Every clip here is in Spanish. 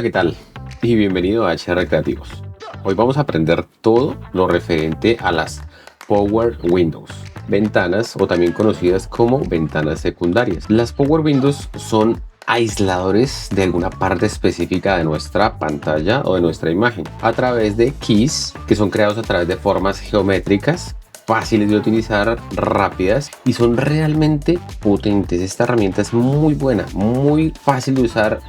Hola, ¿qué tal? Y bienvenido a HR Creativos. Hoy vamos a aprender todo lo referente a las Power Windows, ventanas o también conocidas como ventanas secundarias. Las Power Windows son aisladores de alguna parte específica de nuestra pantalla o de nuestra imagen a través de keys que son creados a través de formas geométricas fáciles de utilizar, rápidas y son realmente potentes. Esta herramienta es muy buena, muy fácil de usar.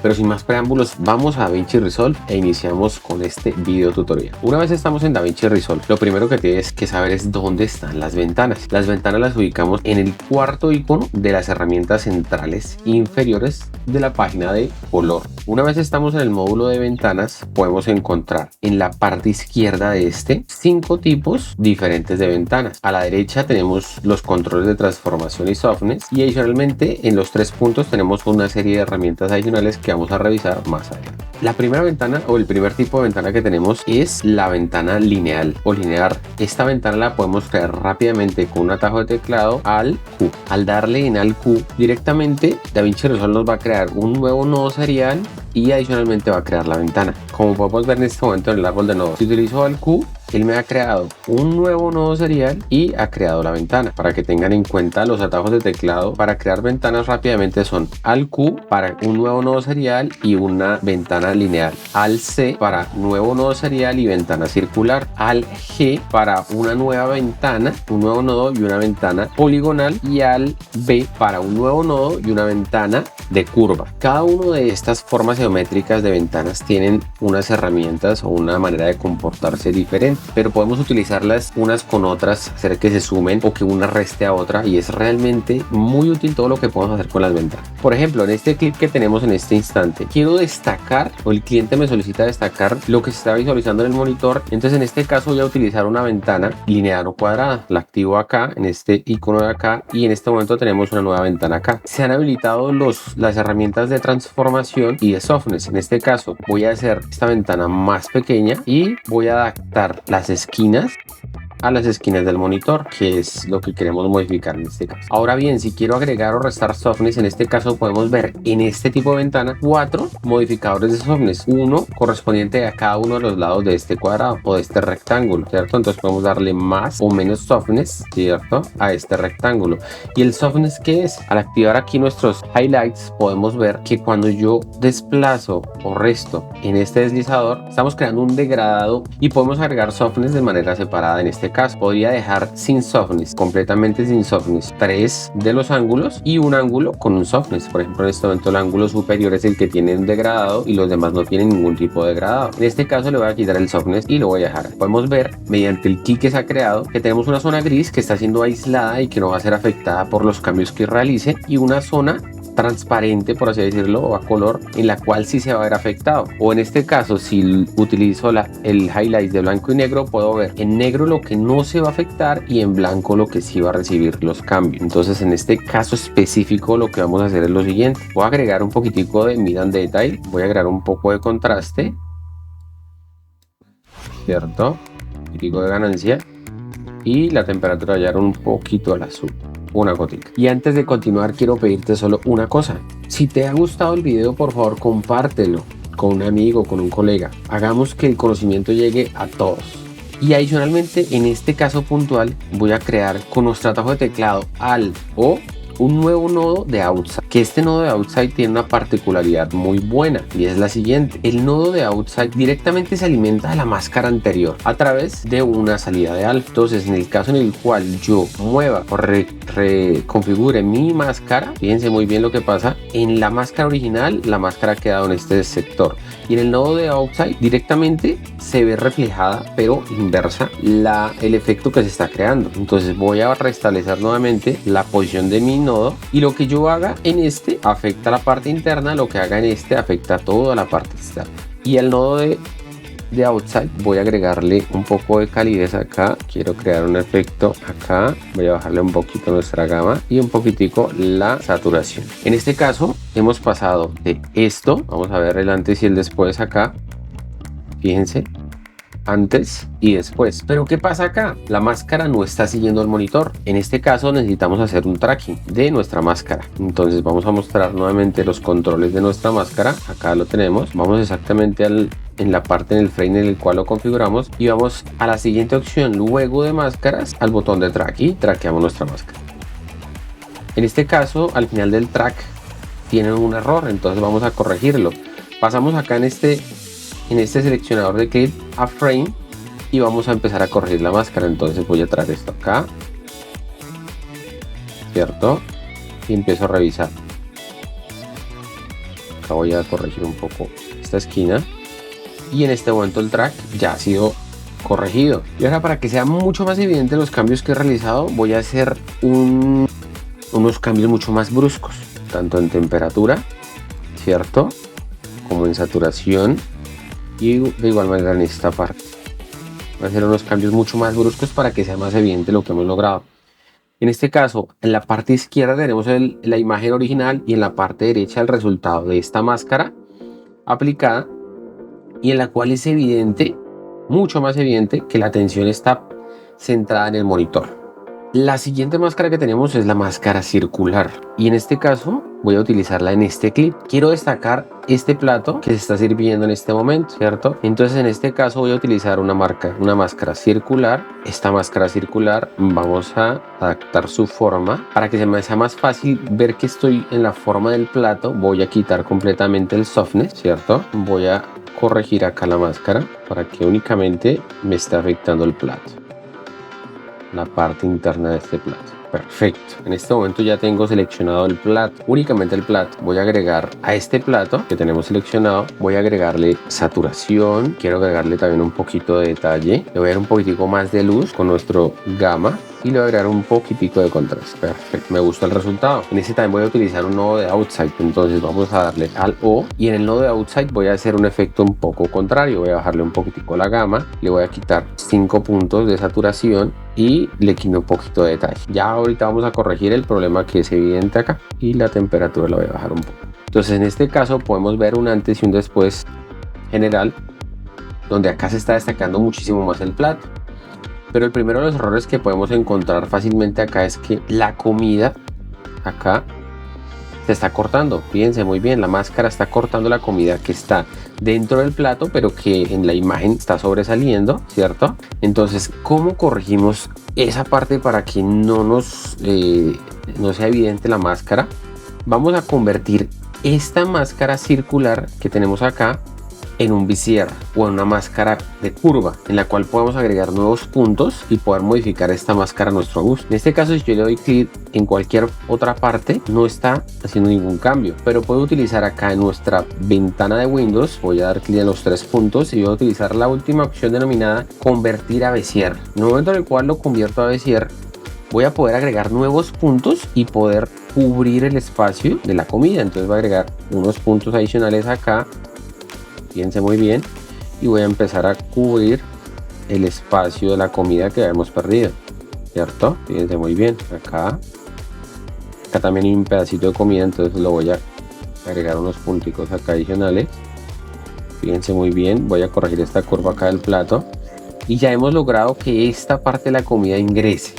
Pero sin más preámbulos, vamos a DaVinci Resolve e iniciamos con este video tutorial. Una vez estamos en DaVinci Resolve, lo primero que tienes que saber es dónde están las ventanas. Las ventanas las ubicamos en el cuarto icono de las herramientas centrales inferiores de la página de color. Una vez estamos en el módulo de ventanas, podemos encontrar en la parte izquierda de este 5 tipos diferentes de ventanas. A la derecha tenemos los controles de transformación y softness, y adicionalmente en los 3 puntos tenemos una serie de herramientas adicionales que vamos a revisar más adelante. La primera ventana o el primer tipo de ventana que tenemos es la ventana lineal o linear. Esta ventana la podemos crear rápidamente con un atajo de teclado al Q. Al darle en al Q, directamente DaVinci Resolve nos va a crear un nuevo nodo serial y adicionalmente va a crear la ventana. Como podemos ver en este momento en el árbol de nodos, si utilizo al Q, él me ha creado un nuevo nodo serial y ha creado la ventana. Para que tengan en cuenta, los atajos de teclado para crear ventanas rápidamente son al Q para un nuevo nodo serial y una ventana lineal, al C para nuevo nodo serial y ventana circular, al G para una nueva ventana, un nuevo nodo y una ventana poligonal, y al B para un nuevo nodo y una ventana de curva. Cada una de estas formas geométricas de ventanas tienen unas herramientas o una manera de comportarse diferente, pero podemos utilizarlas unas con otras, hacer que se sumen o que una reste a otra, y es realmente muy útil todo lo que podemos hacer con las ventanas. Por ejemplo, en este clip que tenemos en este instante, quiero destacar, o el cliente me solicita destacar lo que se está visualizando en el monitor. Entonces en este caso voy a utilizar una ventana lineal o cuadrada. La activo acá en este icono de acá, y en este momento tenemos una nueva ventana acá. Se han habilitado las herramientas de transformación y de softness. En este caso voy a hacer esta ventana más pequeña y voy a adaptar las esquinas a las esquinas del monitor, que es lo que queremos modificar en este caso. Ahora bien, si quiero agregar o restar softness, en este caso podemos ver en este tipo de ventana 4 modificadores de softness, uno correspondiente a cada uno de los lados de este cuadrado o de este rectángulo, ¿cierto? Entonces podemos darle más o menos softness, ¿cierto?, a este rectángulo. Y el softness, ¿qué es? Al activar aquí nuestros highlights, podemos ver que cuando yo desplazo o resto en este deslizador, estamos creando un degradado, y podemos agregar softness de manera separada. En este caso podría dejar sin softness, completamente sin softness, 3 de los ángulos y un ángulo con un softness. Por ejemplo, en este momento el ángulo superior es el que tiene un degradado y los demás no tienen ningún tipo de degradado. En este caso le voy a quitar el softness y lo voy a dejar. Podemos ver mediante el key que se ha creado que tenemos una zona gris que está siendo aislada y que no va a ser afectada por los cambios que realice, y una zona transparente, por así decirlo, o a color, en la cual sí se va a ver afectado. O en este caso, si utilizo el highlight de blanco y negro, puedo ver en negro lo que no se va a afectar y en blanco lo que sí va a recibir los cambios. Entonces en este caso específico lo que vamos a hacer es lo siguiente: voy a agregar un poquitico de mid and detail, voy a agregar un poco de contraste, ¿cierto?, un poquitico de ganancia, y la temperatura voy a hallar un poquito al azul, una gotica. Y antes de continuar, quiero pedirte solo una cosa: si te ha gustado el video, por favor compártelo con un amigo, con un colega. Hagamos que el conocimiento llegue a todos. Y adicionalmente, en este caso puntual, voy a crear con nuestro atajo de teclado Alt o un nuevo nodo de outside, que este nodo de outside tiene una particularidad muy buena, y es la siguiente: el nodo de outside directamente se alimenta de la máscara anterior a través de una salida de alt. Entonces en el caso en el cual yo mueva o reconfigure mi máscara, fíjense muy bien lo que pasa. En la máscara original, la máscara ha quedado en este sector, y en el nodo de outside directamente se ve reflejada, pero inversa, el efecto que se está creando. Entonces voy a restablecer nuevamente la posición de mi nodo, y lo que yo haga en este afecta a la parte interna, lo que haga en este afecta a toda la parte externa. Y el nodo de outside voy a agregarle un poco de calidez acá. Quiero crear un efecto acá, voy a bajarle un poquito nuestra gama y un poquitico la saturación. En este caso hemos pasado de esto, vamos a ver el antes y el después acá, fíjense, antes y después. Pero ¿qué pasa acá? La máscara no está siguiendo el monitor. En este caso necesitamos hacer un tracking de nuestra máscara. Entonces vamos a mostrar nuevamente los controles de nuestra máscara. Acá lo tenemos. Vamos exactamente en la parte en el frame en el cual lo configuramos y vamos a la siguiente opción, luego de máscaras, al botón de track y traqueamos nuestra máscara. En este caso, al final del track tienen un error, entonces vamos a corregirlo. Pasamos acá en este seleccionador de clip a frame y vamos a empezar a corregir la máscara. Entonces voy a traer esto acá, ¿cierto? Y empiezo a revisar. Acá voy a corregir un poco esta esquina y en este momento el track ya ha sido corregido. Y ahora, para que sea mucho más evidente los cambios que he realizado, voy a hacer unos cambios mucho más bruscos, tanto en temperatura, ¿cierto?, como en saturación, y de igual manera en esta parte. Voy a hacer unos cambios mucho más bruscos para que sea más evidente lo que hemos logrado. En este caso, en la parte izquierda tenemos la imagen original y en la parte derecha el resultado de esta máscara aplicada, y en la cual es evidente, mucho más evidente, que la atención está centrada en el monitor. La siguiente máscara que tenemos es la máscara circular, y en este caso voy a utilizarla en este clip. Quiero destacar este plato que se está sirviendo en este momento, ¿cierto? Entonces en este caso voy a utilizar una máscara circular. Esta máscara circular vamos a adaptar su forma para que se me sea más fácil ver que estoy en la forma del plato. Voy a quitar completamente el softness, ¿cierto? Voy a corregir acá la máscara para que únicamente me esté afectando el plato, la parte interna de este plato. Perfecto. En este momento ya tengo seleccionado el plato, únicamente el plato. Voy a agregar a este plato que tenemos seleccionado, voy a agregarle saturación, quiero agregarle también un poquito de detalle, le voy a dar un poquitico más de luz con nuestro gamma y le voy a agregar un poquitico de contraste. Perfecto, me gusta el resultado. En este también voy a utilizar un nodo de outside, entonces vamos a darle al O, y en el nodo de outside voy a hacer un efecto un poco contrario. Voy a bajarle un poquitico la gama, le voy a quitar 5 puntos de saturación y le quito un poquito de detalle. Ya ahorita vamos a corregir el problema que es evidente acá, y la temperatura la voy a bajar un poco. Entonces en este caso podemos ver un antes y un después general, donde acá se está destacando muchísimo más el plato. Pero el primero de los errores que podemos encontrar fácilmente acá es que la comida acá se está cortando. Fíjense muy bien, la máscara está cortando la comida que está dentro del plato, pero que en la imagen está sobresaliendo, ¿cierto? Entonces, ¿cómo corregimos esa parte para que no sea evidente la máscara? Vamos a convertir esta máscara circular que tenemos acá en un visier o en una máscara de curva, en la cual podemos agregar nuevos puntos y poder modificar esta máscara a nuestro gusto. En este caso, si yo le doy clic en cualquier otra parte, no está haciendo ningún cambio, pero puedo utilizar acá en nuestra ventana de Windows, voy a dar clic en los 3 puntos y voy a utilizar la última opción denominada convertir a visier. En el momento en el cual lo convierto a visier, voy a poder agregar nuevos puntos y poder cubrir el espacio de la comida. Entonces voy a agregar unos puntos adicionales acá, fíjense muy bien, y voy a empezar a cubrir el espacio de la comida que habíamos perdido, ¿cierto? Fíjense muy bien, acá también hay un pedacito de comida, entonces lo voy a agregar unos punticos acá adicionales. Fíjense muy bien, voy a corregir esta curva acá del plato y ya hemos logrado que esta parte de la comida ingrese.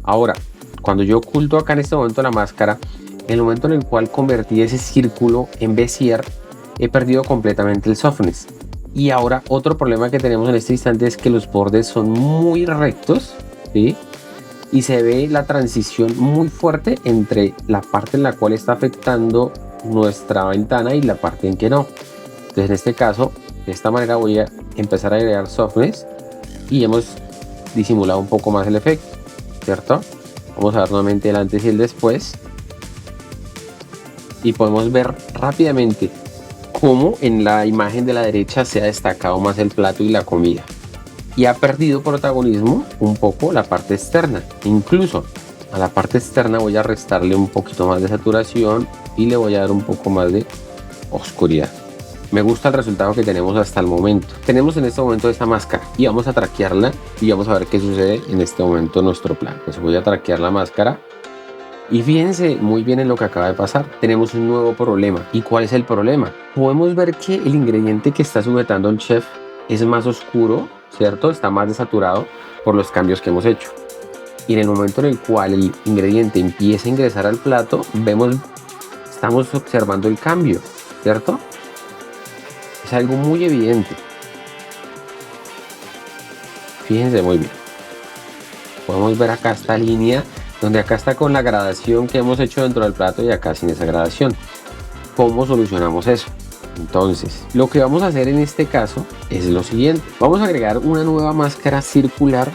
Ahora, cuando yo oculto acá en este momento la máscara, en el momento en el cual convertí ese círculo en Bézier, he perdido completamente el softness. Y ahora otro problema que tenemos en este instante es que los bordes son muy rectos, ¿sí? Y se ve la transición muy fuerte entre la parte en la cual está afectando nuestra ventana y la parte en que no. Entonces en este caso, de esta manera voy a empezar a agregar softness y hemos disimulado un poco más el efecto, ¿cierto? Vamos a ver nuevamente el antes y el después y podemos ver rápidamente cómo en la imagen de la derecha se ha destacado más el plato y la comida y ha perdido protagonismo un poco la parte externa. Incluso a la parte externa voy a restarle un poquito más de saturación y le voy a dar un poco más de oscuridad. Me gusta el resultado que tenemos hasta el momento. Tenemos en este momento esta máscara y vamos a traquearla y vamos a ver qué sucede en este momento en nuestro plan. Entonces voy a traquear la máscara. Y fíjense muy bien en lo que acaba de pasar. Tenemos un nuevo problema. ¿Y cuál es el problema? Podemos ver que el ingrediente que está sujetando el chef es más oscuro, ¿cierto? Está más desaturado por los cambios que hemos hecho. Y en el momento en el cual el ingrediente empieza a ingresar al plato, estamos observando el cambio, ¿cierto? Es algo muy evidente. Fíjense muy bien. Podemos ver acá esta línea, donde acá está con la gradación que hemos hecho dentro del plato y acá sin esa gradación. ¿Cómo solucionamos eso? Entonces, lo que vamos a hacer en este caso es lo siguiente. Vamos a agregar una nueva máscara circular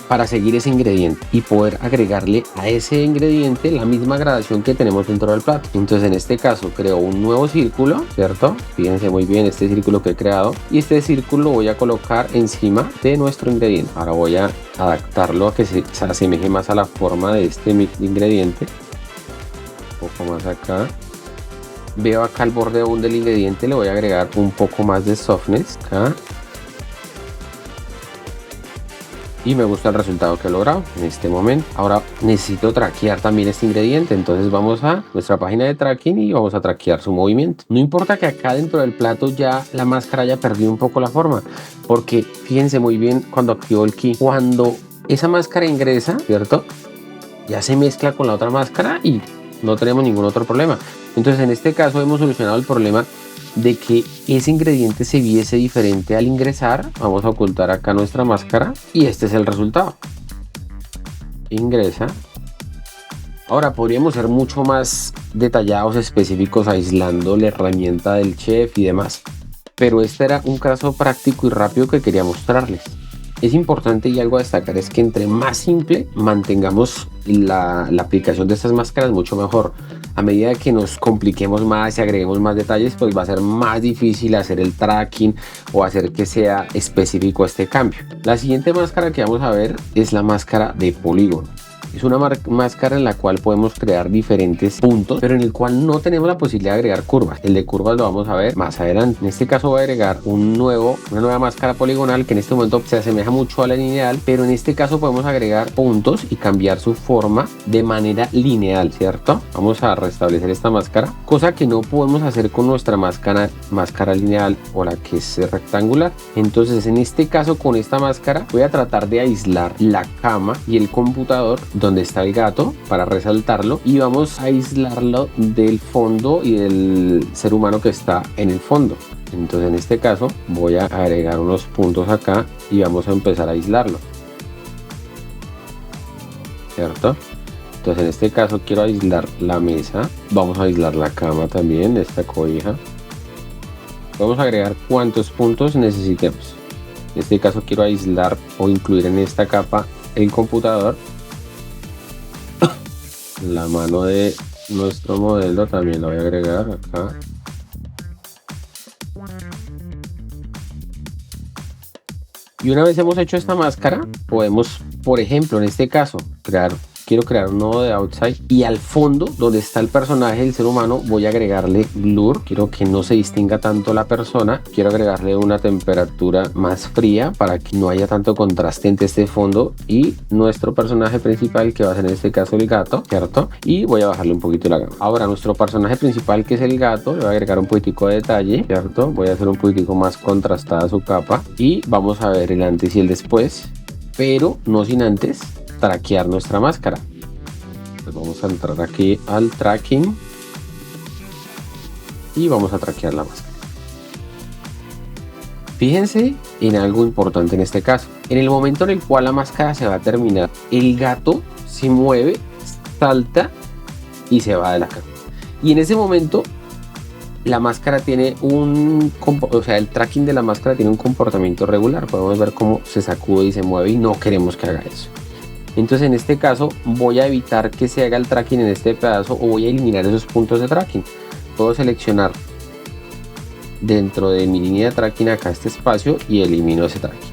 para seguir ese ingrediente y poder agregarle a ese ingrediente la misma gradación que tenemos dentro del plato. Entonces en este caso creo un nuevo círculo, ¿cierto? Fíjense muy bien este círculo que he creado, y este círculo voy a colocar encima de nuestro ingrediente. Ahora voy a adaptarlo a que se asemeje más a la forma de este ingrediente. Un poco más acá. Veo acá el borde aún del ingrediente, le voy a agregar un poco más de softness acá. Y me gusta el resultado que he logrado en este momento. Ahora necesito traquear también este ingrediente, entonces vamos a nuestra página de tracking y vamos a traquear su movimiento. No importa que acá dentro del plato ya la máscara haya perdido un poco la forma, porque fíjense muy bien cuando activo el key, cuando esa máscara ingresa, ¿cierto? Ya se mezcla con la otra máscara y no tenemos ningún otro problema. Entonces en este caso hemos solucionado el problema de que ese ingrediente se viese diferente al ingresar. Vamos a ocultar acá nuestra máscara y este es el resultado. Ingresa. Ahora podríamos ser mucho más detallados, específicos, aislando la herramienta del chef y demás, pero este era un caso práctico y rápido que quería mostrarles. Es importante, y algo a destacar, es que entre más simple mantengamos la aplicación de estas máscaras, mucho mejor. A medida que nos compliquemos más y agreguemos más detalles, pues va a ser más difícil hacer el tracking o hacer que sea específico este cambio. La siguiente máscara que vamos a ver es la máscara de polígono. Es una máscara en la cual podemos crear diferentes puntos, pero en el cual no tenemos la posibilidad de agregar curvas. El de curvas lo vamos a ver más adelante. En este caso voy a agregar una nueva máscara poligonal que en este momento se asemeja mucho a la lineal, pero en este caso podemos agregar puntos y cambiar su forma de manera lineal, ¿cierto? Vamos a restablecer esta máscara, cosa que no podemos hacer con nuestra máscara lineal o la que es rectangular. Entonces en este caso, con esta máscara voy a tratar de aislar la cama y el computador donde está el gato para resaltarlo, y vamos a aislarlo del fondo y del ser humano que está en el fondo. Entonces en este caso voy a agregar unos puntos acá y vamos a empezar a aislarlo, ¿cierto? Entonces en este caso quiero aislar la mesa, vamos a aislar la cama también, esta cobija. Vamos a agregar cuantos puntos necesitemos. En este caso quiero aislar o incluir en esta capa el computador. La mano de nuestro modelo también la voy a agregar acá. Y una vez hemos hecho esta máscara, podemos, por ejemplo, en este caso, quiero crear un nodo de outside, y al fondo donde está el personaje, el ser humano, voy a agregarle blur. Quiero que no se distinga tanto la persona, quiero agregarle una temperatura más fría para que no haya tanto contraste entre este fondo y nuestro personaje principal, que va a ser en este caso el gato, ¿cierto? Y voy a bajarle un poquito la gama. Ahora nuestro personaje principal, que es el gato, le voy a agregar un poquitico de detalle, ¿cierto? Voy a hacer un poquitico más contrastada su capa y vamos a ver el antes y el después, pero no sin antes traquear nuestra máscara. Pues vamos a entrar aquí al tracking y vamos a traquear la máscara. Fíjense en algo importante en este caso. En el momento en el cual la máscara se va a terminar, el gato se mueve, salta y se va de la cama. Y en ese momento la máscara tiene el tracking de la máscara tiene un comportamiento regular. Podemos ver cómo se sacude y se mueve, y no queremos que haga eso. Entonces en este caso voy a evitar que se haga el tracking en este pedazo, o voy a eliminar esos puntos de tracking. Puedo seleccionar dentro de mi línea de tracking acá este espacio y elimino ese tracking.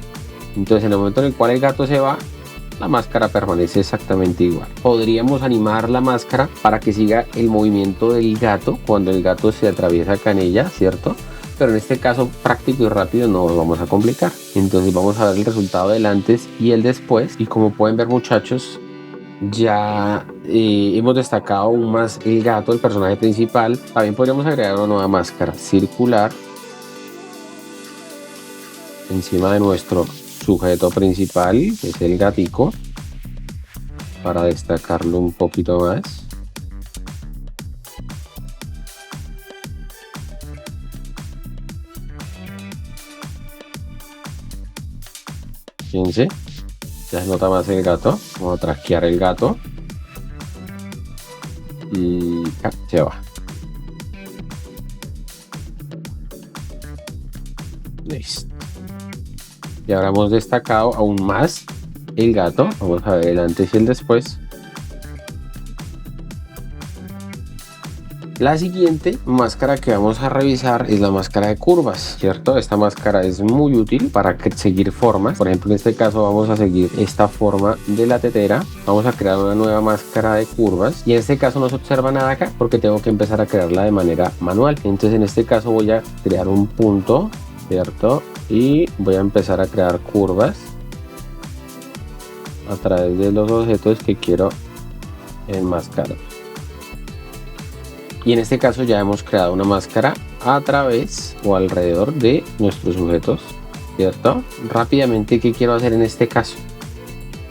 Entonces en el momento en el cual el gato se va, la máscara permanece exactamente igual. Podríamos animar la máscara para que siga el movimiento del gato cuando el gato se atraviesa acá en ella, ¿cierto? Pero en este caso práctico y rápido no nos vamos a complicar. Entonces vamos a ver el resultado del antes y el después, y como pueden ver, muchachos, ya hemos destacado aún más el gato, el personaje principal. También podríamos agregar una nueva máscara circular. encima de nuestro sujeto principal, que es el gatico, para destacarlo un poquito más. Fíjense, ya se nota más el gato. Vamos a trasquear el gato y se va. Listo. Y ahora hemos destacado aún más el gato. Vamos a ver el antes y el después. La siguiente máscara que vamos a revisar es la máscara de curvas, ¿cierto? Esta máscara es muy útil para seguir formas. Por ejemplo, en este caso vamos a seguir esta forma de la tetera. Vamos a crear una nueva máscara de curvas y en este caso no se observa nada acá porque tengo que empezar a crearla de manera manual. Entonces en este caso voy a crear un punto, ¿cierto? Y voy a empezar a crear curvas a través de los objetos que quiero enmascarar. Y en este caso ya hemos creado una máscara a través o alrededor de nuestros sujetos, ¿cierto? Rápidamente, ¿qué quiero hacer en este caso?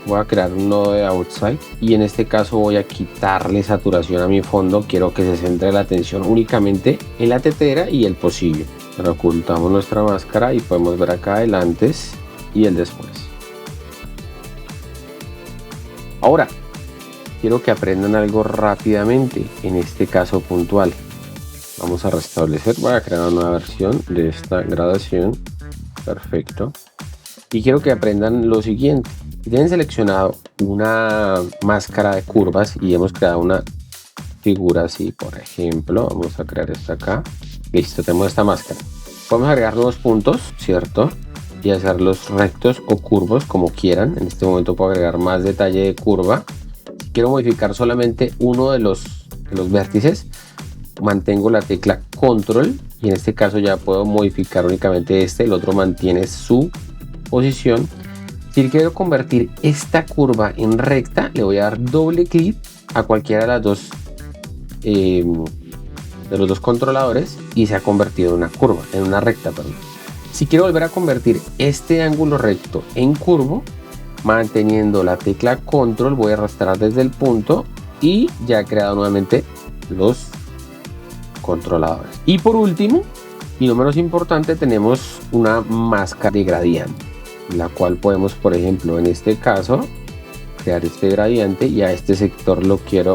Voy a crear un nodo de outside y en este caso voy a quitarle saturación a mi fondo. Quiero que se centre la atención únicamente en la tetera y el pocillo. Pero ocultamos nuestra máscara y podemos ver acá el antes y el después. Ahora, quiero que aprendan algo rápidamente, en este caso puntual. Vamos a restablecer, voy a crear una nueva versión de esta gradación. Perfecto. Y quiero que aprendan lo siguiente. Si tienen seleccionado una máscara de curvas y hemos creado una figura así, por ejemplo, vamos a crear esta acá. Listo, tenemos esta máscara. Podemos agregar nuevos puntos, ¿cierto? Y hacerlos rectos o curvos como quieran. En este momento puedo agregar más detalle de curva. Quiero modificar solamente uno de los vértices, mantengo la tecla control y en este caso ya puedo modificar únicamente este, el otro mantiene su posición. Si quiero convertir esta curva en recta, le voy a dar doble clic a cualquiera de las dos de los dos controladores y se ha convertido en una curva, en una recta, perdón. Si quiero volver a convertir este ángulo recto en curvo, manteniendo la tecla control voy a arrastrar desde el punto y ya he creado nuevamente los controladores. Y por último y no menos importante, tenemos una máscara de gradiente, la cual podemos, por ejemplo, en este caso crear este gradiente y a este sector lo quiero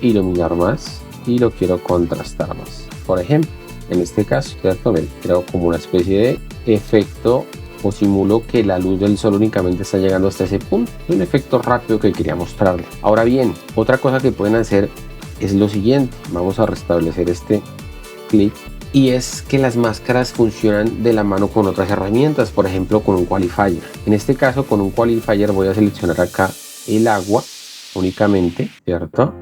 iluminar más y lo quiero contrastar más. Por ejemplo, en este caso, ¿cierto? Creo como una especie de efecto o simulo que la luz del sol únicamente está llegando hasta ese punto. Es un efecto rápido que quería mostrarles. Ahora bien, otra cosa que pueden hacer es lo siguiente. Vamos a restablecer este clic y es que las máscaras funcionan de la mano con otras herramientas, por ejemplo con un qualifier. En este caso con un qualifier voy a seleccionar acá el agua únicamente, ¿cierto?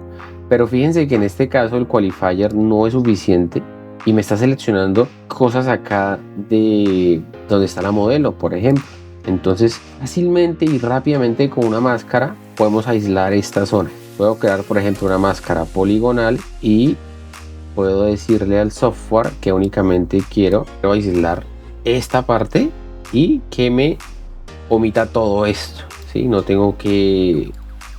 Pero fíjense que en este caso el qualifier no es suficiente y me está seleccionando cosas acá de donde está la modelo, por ejemplo. Entonces fácilmente y rápidamente con una máscara podemos aislar esta zona. Puedo crear, por ejemplo, una máscara poligonal y puedo decirle al software que únicamente quiero aislar esta parte y que me omita todo esto, ¿sí? No tengo que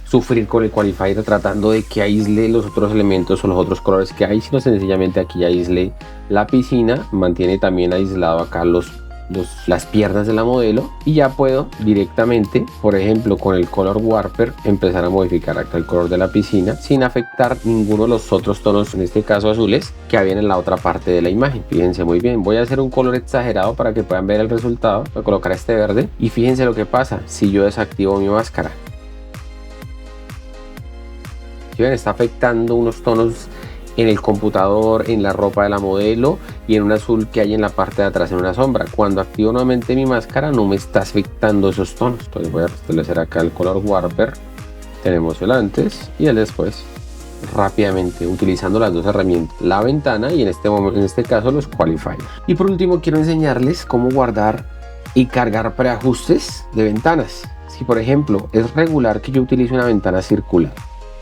sufrir con el qualifier tratando de que aísle los otros elementos o los otros colores que hay, sino sencillamente aquí aísle la piscina, mantiene también aislado acá las piernas de la modelo y ya puedo directamente, por ejemplo con el color warper, empezar a modificar acá el color de la piscina sin afectar ninguno de los otros tonos, en este caso azules, que habían en la otra parte de la imagen. Fíjense muy bien, voy a hacer un color exagerado para que puedan ver el resultado. Voy a colocar este verde y fíjense lo que pasa si yo desactivo mi máscara. ¿Sí ven? Está afectando unos tonos en el computador, en la ropa de la modelo y en un azul que hay en la parte de atrás en una sombra. Cuando activo nuevamente mi máscara no me está afectando esos tonos. Entonces voy a restablecer acá el color warper. Tenemos el antes y el después. Rápidamente utilizando las dos herramientas, la ventana y en este caso los qualifiers. Y por último quiero enseñarles cómo guardar y cargar preajustes de ventanas. Si por ejemplo es regular que yo utilice una ventana circular,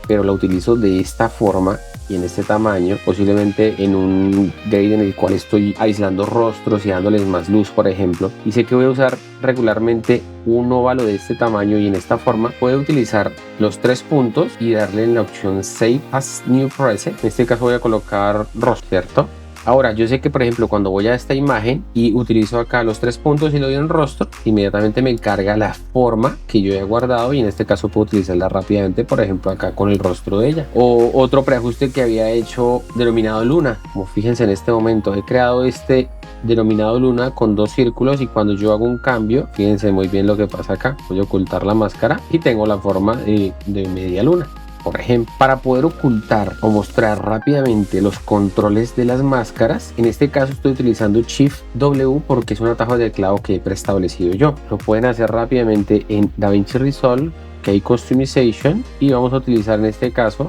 pero la utilizo de esta forma y en este tamaño, posiblemente en un grade en el cual estoy aislando rostros y dándoles más luz, por ejemplo, y sé que voy a usar regularmente un óvalo de este tamaño y en esta forma, puedo utilizar los 3 puntos y darle en la opción Save as New Preset. En este caso voy a colocar rostro, ¿cierto? Ahora, yo sé que, por ejemplo, cuando voy a esta imagen y utilizo acá los 3 puntos y lo doy en rostro, inmediatamente me carga la forma que yo he guardado y en este caso puedo utilizarla rápidamente, por ejemplo, acá con el rostro de ella. O otro preajuste que había hecho denominado Luna. Como fíjense en este momento, he creado este denominado Luna con 2 círculos y cuando yo hago un cambio, fíjense muy bien lo que pasa acá. Voy a ocultar la máscara y tengo la forma de media luna. Por ejemplo, para poder ocultar o mostrar rápidamente los controles de las máscaras, en este caso estoy utilizando Shift W porque es un atajo de teclado que he preestablecido yo. Lo pueden hacer rápidamente en DaVinci Resolve, Key Customization, y vamos a utilizar en este caso,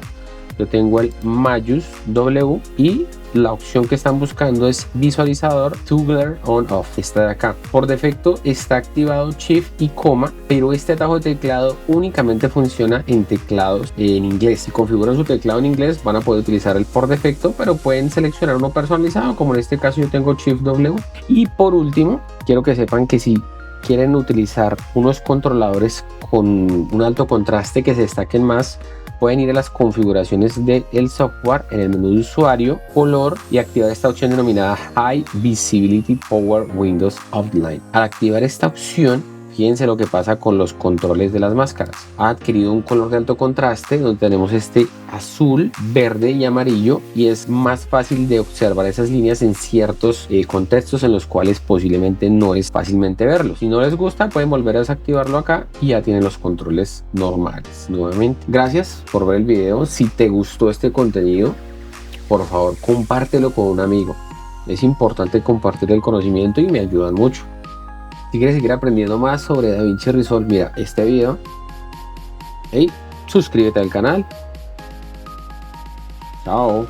yo tengo el Mayus W y la opción que están buscando es visualizador Toggle on off, esta de acá. Por defecto está activado Shift y coma, pero este atajo de teclado únicamente funciona en teclados en inglés. Si configuran su teclado en inglés van a poder utilizar el por defecto, pero pueden seleccionar uno personalizado, como en este caso yo tengo Shift W. Y por último, quiero que sepan que si quieren utilizar unos controladores con un alto contraste que se destaquen más, pueden ir a las configuraciones del software en el menú de usuario, color, y activar esta opción denominada High Visibility Power Windows Outline. Al activar esta opción, fíjense lo que pasa con los controles de las máscaras. Ha adquirido un color de alto contraste donde tenemos este azul, verde y amarillo, y es más fácil de observar esas líneas en ciertos contextos en los cuales posiblemente no es fácilmente verlos. Si no les gusta, pueden volver a desactivarlo acá y ya tienen los controles normales nuevamente. Gracias por ver el video. Si te gustó este contenido, por favor compártelo con un amigo. Es importante compartir el conocimiento y me ayudan mucho. Si quieres seguir aprendiendo más sobre DaVinci Resolve, mira este video y suscríbete al canal. Chao.